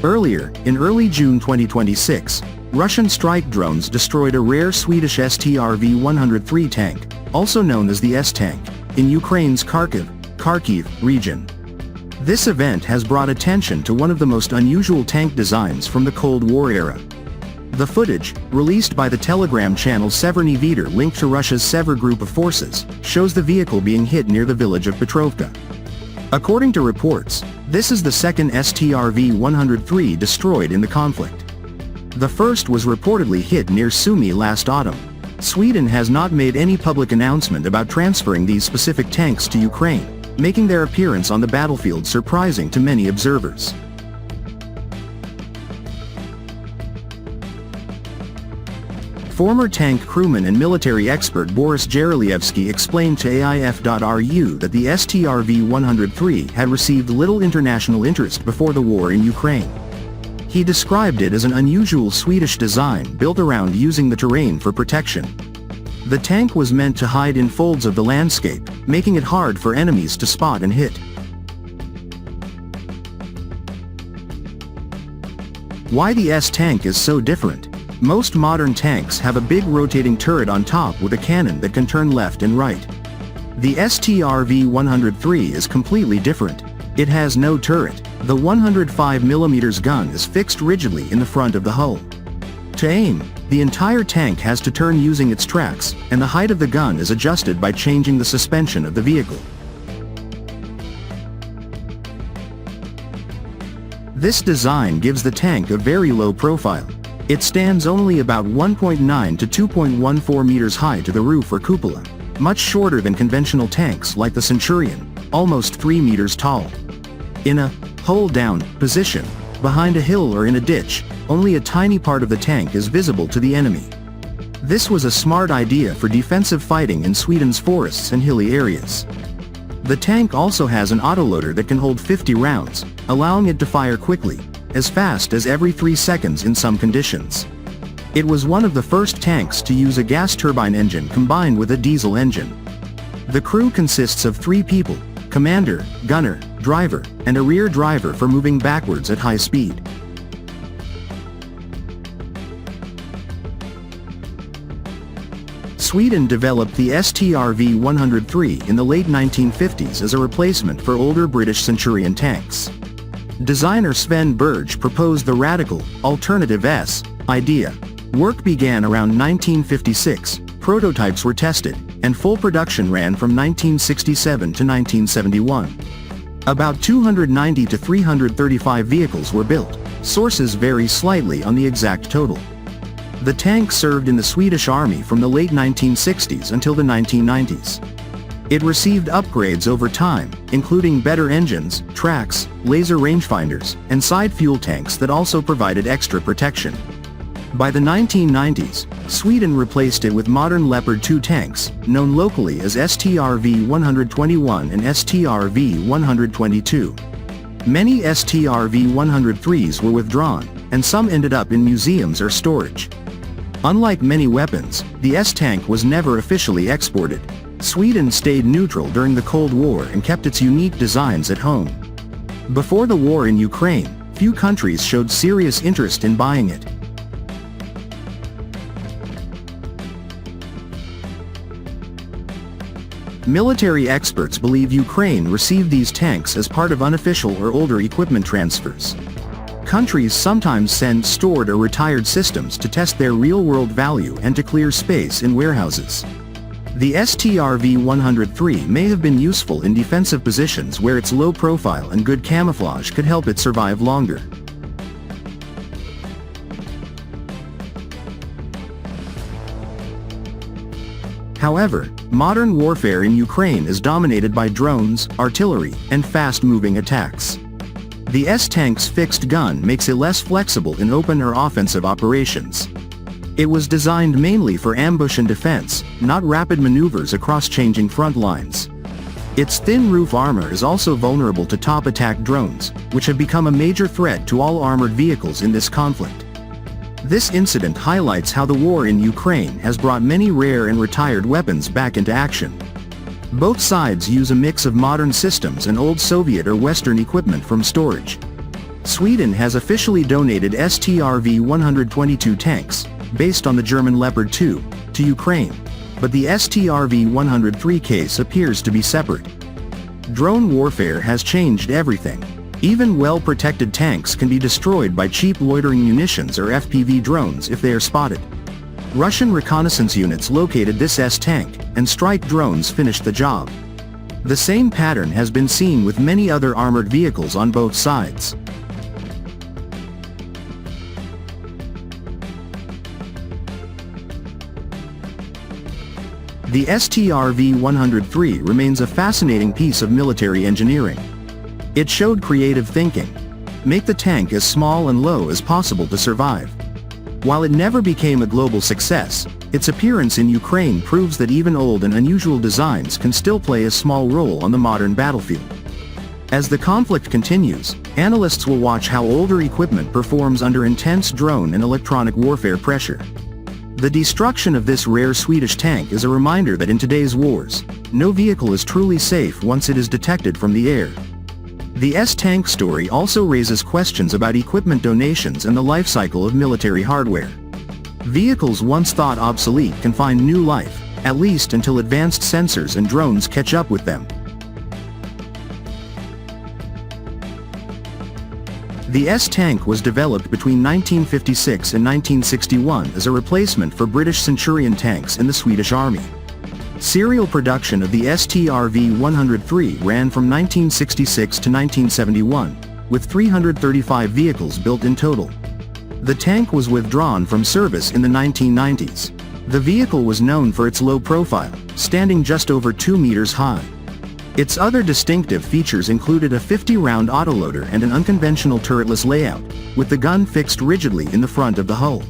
Earlier, in early June 2026, Russian strike drones destroyed a rare Swedish Strv-103 tank, also known as the S-tank, in Ukraine's Kharkiv region. This event has brought attention to one of the most unusual tank designs from the Cold War era. The footage, released by the Telegram channel Severny Veter linked to Russia's Sever group of forces, shows the vehicle being hit near the village of Petrovka. According to reports, this is the second Strv-103 destroyed in the conflict. The first was reportedly hit near Sumy last autumn. Sweden has not made any public announcement about transferring these specific tanks to Ukraine, making their appearance on the battlefield surprising to many observers. Former tank crewman and military expert Boris Jerelievsky explained to AIF.ru that the Strv-103 had received little international interest before the war in Ukraine. He described it as an unusual Swedish design built around using the terrain for protection. The tank was meant to hide in folds of the landscape, making it hard for enemies to spot and hit. Why the S-tank is so different? Most modern tanks have a big rotating turret on top with a cannon that can turn left and right. The Strv-103 is completely different. It has no turret. The 105mm gun is fixed rigidly in the front of the hull. To aim, the entire tank has to turn using its tracks, and the height of the gun is adjusted by changing the suspension of the vehicle. This design gives the tank a very low profile. It stands only about 1.9 to 2.14 meters high to the roof or cupola, much shorter than conventional tanks like the Centurion, almost 3 meters tall. In a hull-down position, behind a hill or in a ditch, only a tiny part of the tank is visible to the enemy. This was a smart idea for defensive fighting in Sweden's forests and hilly areas. The tank also has an autoloader that can hold 50 rounds, allowing it to fire quickly, as fast as every 3 seconds in some conditions. It was one of the first tanks to use a gas turbine engine combined with a diesel engine. The crew consists of 3 people: commander, gunner, driver, and a rear driver for moving backwards at high speed. Sweden developed the Strv-103 in the late 1950s as a replacement for older British Centurion tanks. Designer Sven Berge proposed the radical, alternative S idea. Work began around 1956, prototypes were tested, and full production ran from 1967 to 1971. About 290 to 335 vehicles were built. Sources vary slightly on the exact total. The tank served in the Swedish Army from the late 1960s until the 1990s. It received upgrades over time, including better engines, tracks, laser rangefinders, and side fuel tanks that also provided extra protection. By the 1990s, Sweden replaced it with modern Leopard 2 tanks, known locally as Strv-121 and Strv-122. Many Strv-103s were withdrawn, and some ended up in museums or storage. Unlike many weapons, the S-tank was never officially exported. Sweden stayed neutral during the Cold War and kept its unique designs at home. Before the war in Ukraine, few countries showed serious interest in buying it. Military experts believe Ukraine received these tanks as part of unofficial or older equipment transfers. Countries sometimes send stored or retired systems to test their real-world value and to clear space in warehouses. The Strv-103 may have been useful in defensive positions where its low profile and good camouflage could help it survive longer. However, modern warfare in Ukraine is dominated by drones, artillery, and fast-moving attacks. The S-tank's fixed gun makes it less flexible in open or offensive operations. It was designed mainly for ambush and defense, not rapid maneuvers across changing front lines. Its thin roof armor is also vulnerable to top attack drones, which have become a major threat to all armored vehicles in this conflict. This incident highlights how the war in Ukraine has brought many rare and retired weapons back into action. Both sides use a mix of modern systems and old Soviet or Western equipment from storage. Sweden has officially donated STRV-122 tanks, based on the German Leopard 2, to Ukraine, but the STRV-103 case appears to be separate. Drone warfare has changed everything. Even well-protected tanks can be destroyed by cheap loitering munitions or FPV drones if they are spotted. Russian reconnaissance units located this S-tank, and strike drones finished the job. The same pattern has been seen with many other armored vehicles on both sides. The STRV-103 remains a fascinating piece of military engineering. It showed creative thinking. Make the tank as small and low as possible to survive. While it never became a global success, its appearance in Ukraine proves that even old and unusual designs can still play a small role on the modern battlefield. As the conflict continues, analysts will watch how older equipment performs under intense drone and electronic warfare pressure. The destruction of this rare Swedish tank is a reminder that in today's wars, no vehicle is truly safe once it is detected from the air. The S-tank story also raises questions about equipment donations and the life cycle of military hardware. Vehicles once thought obsolete can find new life, at least until advanced sensors and drones catch up with them. The S-tank was developed between 1956 and 1961 as a replacement for British Centurion tanks in the Swedish Army. Serial production of the STRV-103 ran from 1966 to 1971, with 335 vehicles built in total. The tank was withdrawn from service in the 1990s. The vehicle was known for its low profile, standing just over 2 meters high. Its other distinctive features included a 50-round autoloader and an unconventional turretless layout, with the gun fixed rigidly in the front of the hull.